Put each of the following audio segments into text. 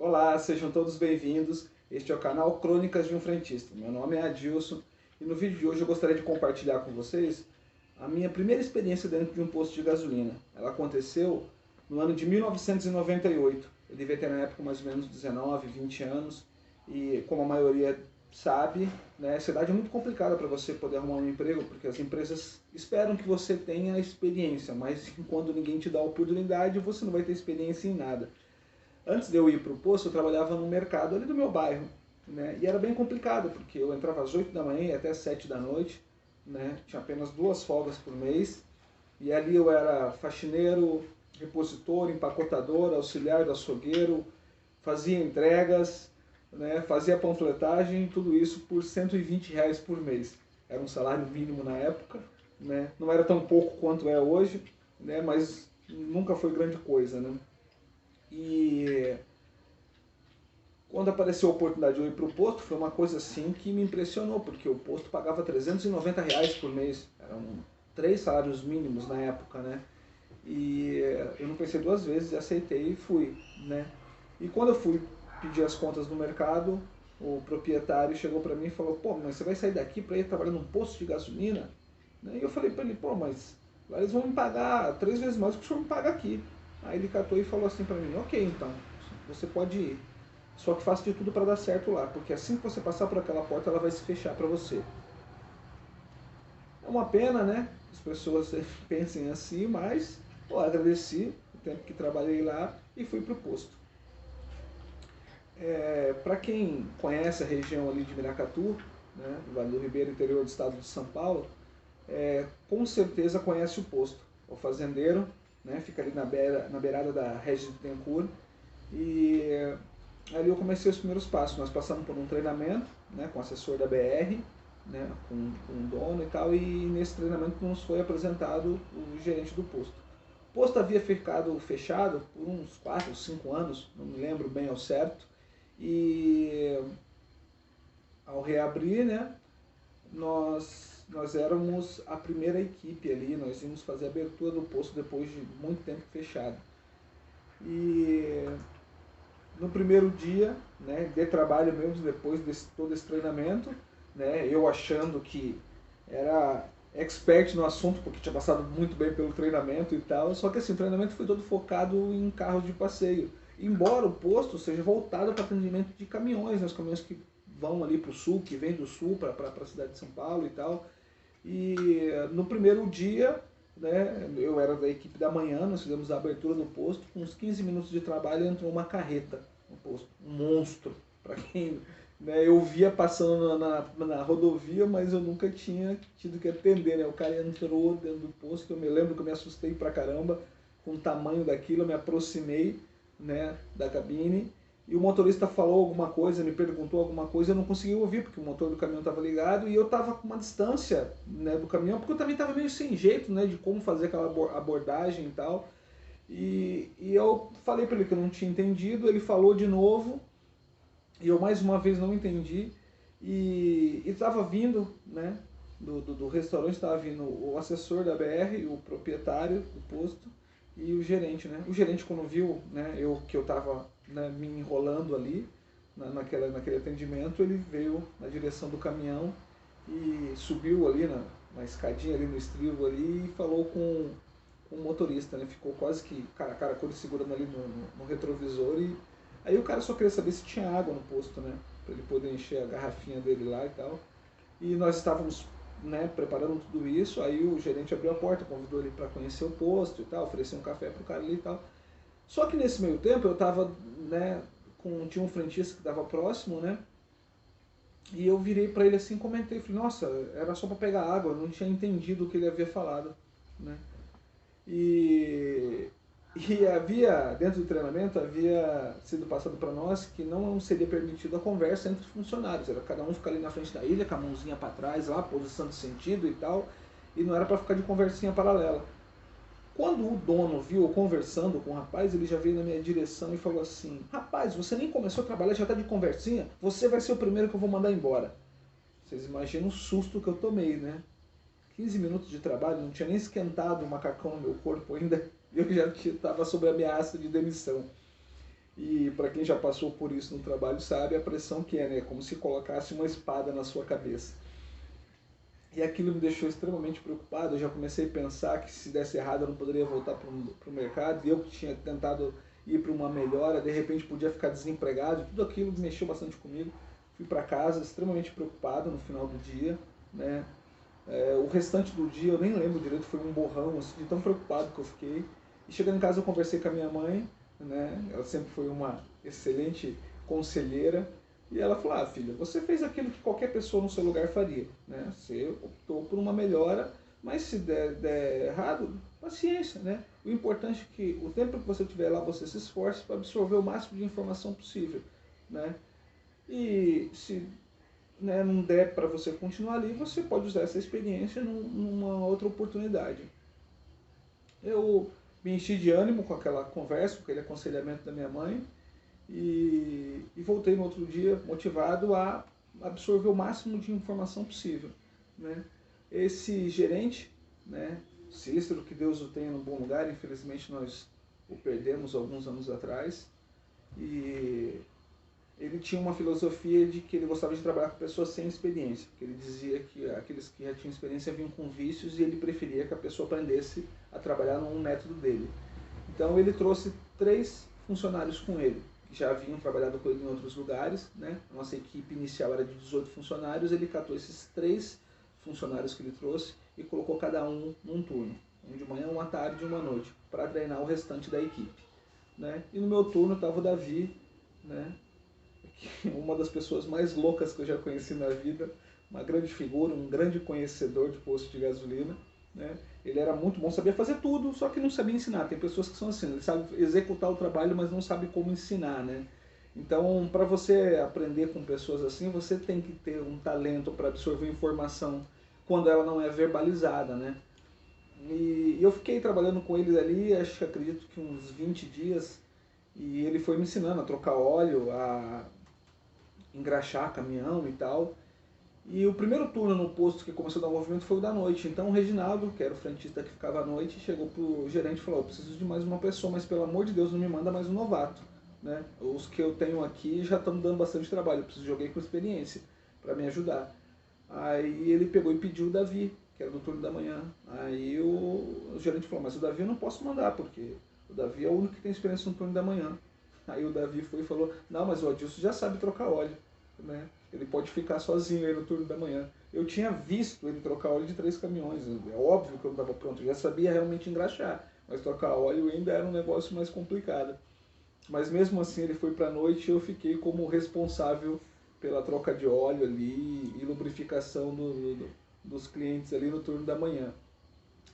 Olá, sejam todos bem-vindos. Este é o canal Crônicas de um Frentista. Meu nome é Adilson e no vídeo de hoje eu gostaria de compartilhar com vocês a minha primeira experiência dentro de um posto de gasolina. Ela aconteceu no ano de 1998. Eu devia ter na época mais ou menos 19, 20 anos e, como a maioria sabe, né, a cidade é muito complicada para você poder arrumar um emprego, porque as empresas esperam que você tenha experiência, mas enquanto ninguém te dá a oportunidade, você não vai ter experiência em nada. Antes de eu ir para o posto, eu trabalhava no mercado ali do meu bairro, né? E era bem complicado, porque eu entrava às 8 da manhã e até às 7 da noite, né? Tinha apenas 2 folgas por mês, e ali eu era faxineiro, repositor, empacotador, auxiliar do açougueiro, fazia entregas, né? Fazia panfletagem, tudo isso por R$ 120 por mês. Era um salário mínimo na época, né? Não era tão pouco quanto é hoje, né? Mas nunca foi grande coisa, né? E quando apareceu a oportunidade de eu ir para o posto, foi uma coisa assim que me impressionou, porque o posto pagava R$ 390 por mês. Eram 3 salários mínimos na época, né? E eu não pensei duas vezes, aceitei e fui, né? E quando eu fui pedir as contas no mercado, o proprietário chegou para mim e falou: pô, mas você vai sair daqui para ir trabalhar num posto de gasolina? Né? E eu falei para ele: pô, mas lá eles vão me pagar 3 vezes mais do que o senhor me paga aqui. Aí ele catou e falou assim para mim: ok, então, você pode ir. Só que faça de tudo para dar certo lá, porque assim que você passar por aquela porta, ela vai se fechar para você. É uma pena, né? As pessoas pensem assim, mas eu agradeci o tempo que trabalhei lá e fui para o posto. Para quem conhece a região ali de Miracatu, né, do Vale do Ribeira, interior do estado de São Paulo, com certeza conhece o posto. O fazendeiro, né, fica ali na beirada da Regis Bittencourt, e ali eu comecei os primeiros passos. Nós passamos por um treinamento, né, com o assessor da BR, né, com o dono e tal, e nesse treinamento nos foi apresentado o gerente do posto. O posto havia ficado fechado por uns 4, 5 anos, não me lembro bem ao certo, e ao reabrir, né, nós éramos a primeira equipe ali, nós íamos fazer a abertura do posto depois de muito tempo fechado. E no primeiro dia, né, de trabalho mesmo, depois de todo esse treinamento, né, eu achando que era expert no assunto, porque tinha passado muito bem pelo treinamento e tal, só que assim, o treinamento foi todo focado em carros de passeio, embora o posto seja voltado para atendimento de caminhões, né, os caminhões que vão ali para o sul, que vêm do sul para a cidade de São Paulo e tal. E no primeiro dia, né, eu era da equipe da manhã, nós fizemos a abertura do posto, com uns 15 minutos de trabalho entrou uma carreta no posto, um monstro, para quem, né, eu via passando na rodovia, mas eu nunca tinha tido que atender, né, o cara entrou dentro do posto, eu me lembro que eu me assustei pra caramba com o tamanho daquilo, eu me aproximei, né, da cabine, e o motorista falou alguma coisa, me perguntou alguma coisa, eu não consegui ouvir, porque o motor do caminhão estava ligado e eu estava com uma distância, né, do caminhão, porque eu também estava meio sem jeito, né, de como fazer aquela abordagem e tal. E eu falei para ele que eu não tinha entendido, ele falou de novo, e eu mais uma vez não entendi, e estava vindo, né, do restaurante, estava vindo o assessor da BR, o proprietário do posto, e o gerente, né? O gerente, quando viu, né, que eu estava, né, me enrolando ali naquele atendimento, ele veio na direção do caminhão e subiu ali na escadinha ali no estribo ali e falou com o motorista, né? Ficou quase que cara a cara com ele segurando ali no retrovisor, e aí o cara só queria saber se tinha água no posto, né? Para ele poder encher a garrafinha dele lá e tal. E nós estávamos, né, preparando tudo isso, aí o gerente abriu a porta, convidou ele para conhecer o posto e tal, ofereceu um café pro cara ali e tal. Só que nesse meio tempo eu estava, né, tinha um frentista que estava próximo, né, e eu virei para ele assim, comentei, falei: nossa, era só para pegar água, eu não tinha entendido o que ele havia falado, né. E, e havia, dentro do treinamento, havia sido passado para nós que não seria permitido a conversa entre funcionários. Era cada um ficar ali na frente da ilha, com a mãozinha para trás, lá, posição de sentido e tal, e não era para ficar de conversinha paralela. Quando o dono viu eu conversando com o rapaz, ele já veio na minha direção e falou assim: rapaz, você nem começou a trabalhar, já está de conversinha? Você vai ser o primeiro que eu vou mandar embora. Vocês imaginam o susto que eu tomei, né? 15 minutos de trabalho, não tinha nem esquentado o macacão no meu corpo ainda, eu já estava sob ameaça de demissão. E para quem já passou por isso no trabalho sabe a pressão que é, né? Como se colocasse uma espada na sua cabeça. E aquilo me deixou extremamente preocupado. Eu já comecei a pensar que se desse errado eu não poderia voltar para o mercado. E eu que tinha tentado ir para uma melhora, de repente podia ficar desempregado. Tudo aquilo mexeu bastante comigo. Fui para casa extremamente preocupado no final do dia, né? O restante do dia eu nem lembro direito, foi um borrão, assim, de tão preocupado que eu fiquei. E chegando em casa eu conversei com a minha mãe, né? Ela sempre foi uma excelente conselheira. E ela falou, ah, filha, você fez aquilo que qualquer pessoa no seu lugar faria, né? Você optou por uma melhora, mas se der errado, paciência, né? O importante é que o tempo que você tiver lá, você se esforce para absorver o máximo de informação possível, né? E se, né, não der para você continuar ali, você pode usar essa experiência numa outra oportunidade. Eu me enchi de ânimo com aquela conversa, com aquele aconselhamento da minha mãe, e voltei no outro dia motivado a absorver o máximo de informação possível, né? Esse gerente, né, Cícero, que Deus o tenha no bom lugar, infelizmente nós o perdemos alguns anos atrás, e ele tinha uma filosofia de que ele gostava de trabalhar com pessoas sem experiência, porque ele dizia que aqueles que já tinham experiência vinham com vícios e ele preferia que a pessoa aprendesse a trabalhar num método dele. Então ele trouxe 3 funcionários com ele, que já haviam trabalhado com ele em outros lugares, né? A nossa equipe inicial era de 18 funcionários, ele catou esses 3 funcionários que ele trouxe e colocou cada um num turno, um de manhã, uma tarde e uma noite, para treinar o restante da equipe, né? E no meu turno estava o Davi, né? Uma das pessoas mais loucas que eu já conheci na vida, uma grande figura, um grande conhecedor de posto de gasolina, né? Ele era muito bom, sabia fazer tudo, só que não sabia ensinar. Tem pessoas que são assim, ele sabe executar o trabalho, mas não sabe como ensinar, né? Então, para você aprender com pessoas assim, você tem que ter um talento para absorver informação quando ela não é verbalizada, né? E eu fiquei trabalhando com ele ali, acho que acredito que uns 20 dias, e ele foi me ensinando a trocar óleo, a engraxar caminhão e tal. E o primeiro turno no posto que começou a dar movimento foi o da noite. Então o Reginaldo, que era o frentista que ficava à noite, chegou pro gerente e falou, eu preciso de mais uma pessoa, mas pelo amor de Deus não me manda mais um novato, né? Os que eu tenho aqui já estão dando bastante trabalho, eu preciso de alguém com experiência para me ajudar. Aí ele pegou e pediu o Davi, que era do turno da manhã. Aí o gerente falou, mas o Davi eu não posso mandar, porque o Davi é o único que tem experiência no turno da manhã. Aí o Davi foi e falou, não, mas o Adilson já sabe trocar óleo, né? Ele pode ficar sozinho aí no turno da manhã. Eu tinha visto ele trocar óleo de 3 caminhões, é óbvio que eu não estava pronto, eu já sabia realmente engraxar, mas trocar óleo ainda era um negócio mais complicado. Mas mesmo assim ele foi para a noite e eu fiquei como responsável pela troca de óleo ali e lubrificação dos clientes ali no turno da manhã.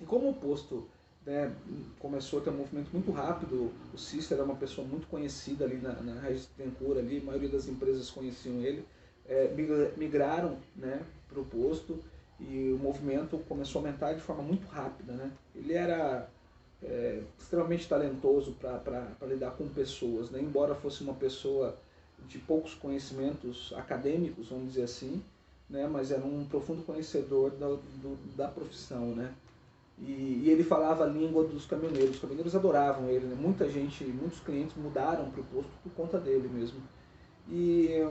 E como o posto, né, começou a ter um movimento muito rápido, o Cícero era uma pessoa muito conhecida ali na Regis Bittencourt, ali, a maioria das empresas conheciam ele, migraram, né, para o posto e o movimento começou a aumentar de forma muito rápida, né? Ele era extremamente talentoso para lidar com pessoas, né? Embora fosse uma pessoa de poucos conhecimentos acadêmicos, vamos dizer assim, né? Mas era um profundo conhecedor da profissão, né? E ele falava a língua dos caminhoneiros. Os caminhoneiros adoravam ele, né? Muita gente, muitos clientes mudaram para o posto por conta dele mesmo. E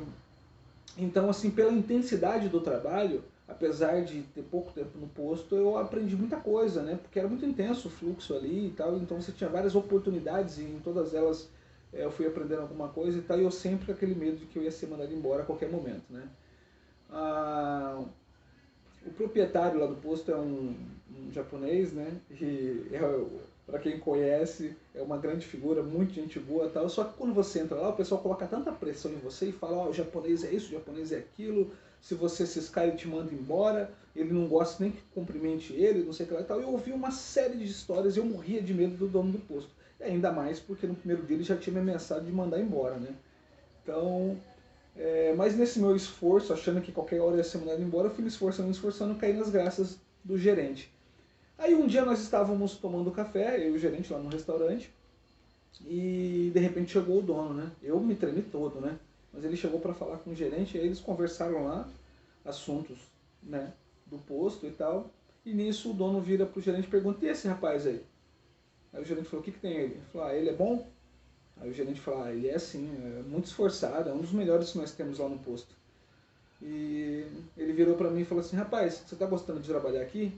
então, assim, pela intensidade do trabalho, apesar de ter pouco tempo no posto, eu aprendi muita coisa, né? Porque era muito intenso o fluxo ali e tal, então você tinha várias oportunidades e em todas elas eu fui aprendendo alguma coisa e tal, e eu sempre com aquele medo de que eu ia ser mandado embora a qualquer momento, né? Ah, o proprietário lá do posto é um japonês, né? E para quem conhece, é uma grande figura, muito gente boa e tal. Só que quando você entra lá, o pessoal coloca tanta pressão em você e fala, ó, o japonês é isso, o japonês é aquilo, se você ciscar ele te manda embora, ele não gosta nem que cumprimente ele, não sei o que lá e tal. Eu ouvi uma série de histórias e eu morria de medo do dono do posto. E ainda mais porque no primeiro dia ele já tinha me ameaçado de mandar embora, né? Então, mas nesse meu esforço, achando que qualquer hora ia ser mandado embora, eu fui me esforçando, caí nas graças do gerente. Aí um dia nós estávamos tomando café, eu e o gerente lá no restaurante, e de repente chegou o dono, né? Eu me tremi todo, né? Mas ele chegou para falar com o gerente, e aí eles conversaram lá, assuntos, né, do posto e tal, e nisso o dono vira pro gerente e pergunta, e esse rapaz aí? Aí o gerente falou, o que tem ele? Ele falou, ele é bom? Aí o gerente falou, ele é assim, é muito esforçado, é um dos melhores que nós temos lá no posto. E ele virou pra mim e falou assim, rapaz, você tá gostando de trabalhar aqui?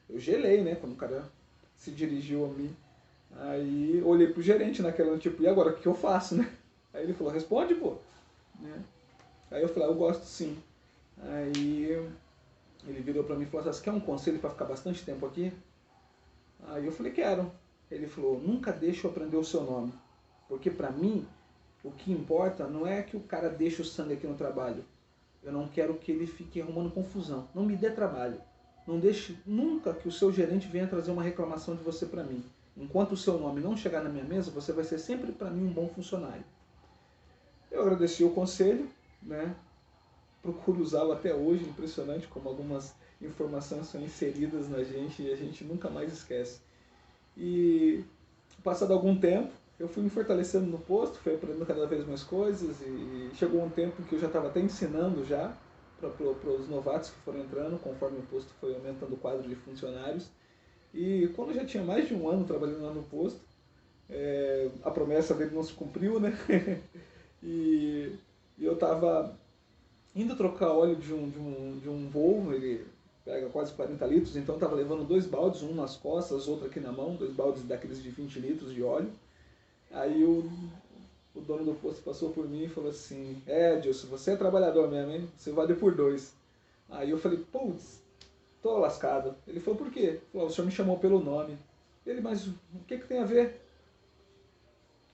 Eu gelei, né, quando o cara se dirigiu a mim. Aí olhei pro gerente naquela, tipo, e agora, o que eu faço, né? Aí ele falou, responde, pô. Né? Aí eu falei, eu gosto sim. Aí ele virou pra mim e falou assim, você quer um conselho pra ficar bastante tempo aqui? Aí eu falei, quero. Ele falou, nunca deixe eu aprender o seu nome. Porque pra mim, o que importa não é que o cara deixe o sangue aqui no trabalho. Eu não quero que ele fique arrumando confusão. Não me dê trabalho. Não deixe nunca que o seu gerente venha trazer uma reclamação de você para mim. Enquanto o seu nome não chegar na minha mesa, você vai ser sempre para mim um bom funcionário. Eu agradeci o conselho, né? Procuro usá-lo até hoje, impressionante como algumas informações são inseridas na gente e a gente nunca mais esquece. E passado algum tempo, eu fui me fortalecendo no posto, fui aprendendo cada vez mais coisas e chegou um tempo que eu já estava até ensinando já para os novatos que foram entrando, conforme o posto foi aumentando o quadro de funcionários. E quando eu já tinha mais de um ano trabalhando lá no posto, a promessa dele não se cumpriu, né? e, e eu estava indo trocar óleo de um Volvo, ele pega quase 40 litros, então eu estava levando 2 baldes, um nas costas, outro aqui na mão, 2 baldes daqueles de 20 litros de óleo. Aí o dono do posto passou por mim e falou assim, Edilson, você é trabalhador mesmo, hein? Você vale por 2. Aí eu falei, putz, tô lascado. Ele falou, por quê? Ele falou, o senhor me chamou pelo nome. Ele, mas o que tem a ver?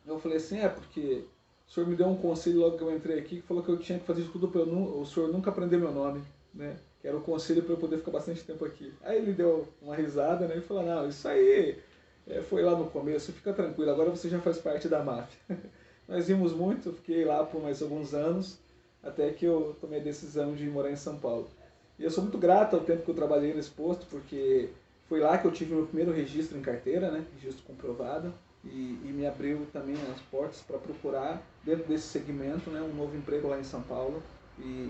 Eu falei assim, porque o senhor me deu um conselho logo que eu entrei aqui, que falou que eu tinha que fazer de tudo para o senhor nunca aprender meu nome, né? Que era o conselho para eu poder ficar bastante tempo aqui. Aí ele deu uma risada, né? E falou, não, isso aí foi lá no começo, fica tranquilo, agora você já faz parte da máfia. Nós vimos muito, fiquei lá por mais alguns anos, até que eu tomei a decisão de morar em São Paulo. E eu sou muito grato ao tempo que eu trabalhei nesse posto, porque foi lá que eu tive meu primeiro registro em carteira, né? Registro comprovado. E me abriu também as portas para procurar, dentro desse segmento, né, um novo emprego lá em São Paulo. E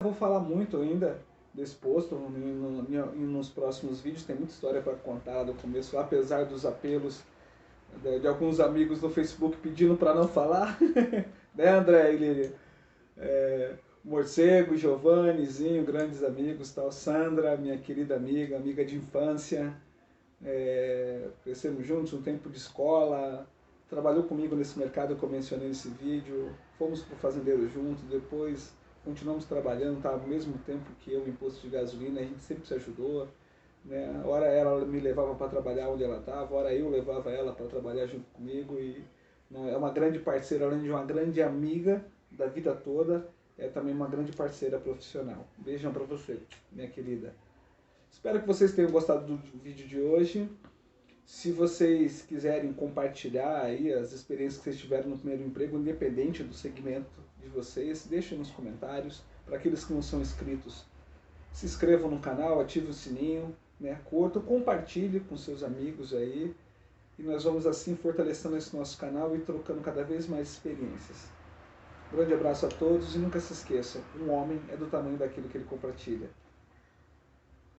eu vou falar muito ainda desse posto nos próximos vídeos, tem muita história para contar do começo, apesar dos apelos de alguns amigos no Facebook pedindo para não falar, né, André e Lília? Morcego, Giovannizinho, grandes amigos, tal, Sandra, minha querida amiga de infância, crescemos juntos, um tempo de escola, trabalhou comigo nesse mercado que eu mencionei nesse vídeo, fomos para o fazendeiro juntos, depois continuamos trabalhando, estava ao mesmo tempo que eu em posto de gasolina, a gente sempre se ajudou, né? Hora ela me levava para trabalhar onde ela estava, hora eu levava ela para trabalhar junto comigo, e né, é uma grande parceira, além de uma grande amiga da vida toda, é também uma grande parceira profissional. Beijão para você, minha querida. Espero que vocês tenham gostado do vídeo de hoje. Se vocês quiserem compartilhar aí as experiências que vocês tiveram no primeiro emprego, independente do segmento de vocês, deixem nos comentários. Para aqueles que não são inscritos, se inscrevam no canal, ativem o sininho, né? Curtam, compartilhe com seus amigos aí. E nós vamos assim fortalecendo esse nosso canal e trocando cada vez mais experiências. Grande abraço a todos e nunca se esqueça, um homem é do tamanho daquilo que ele compartilha.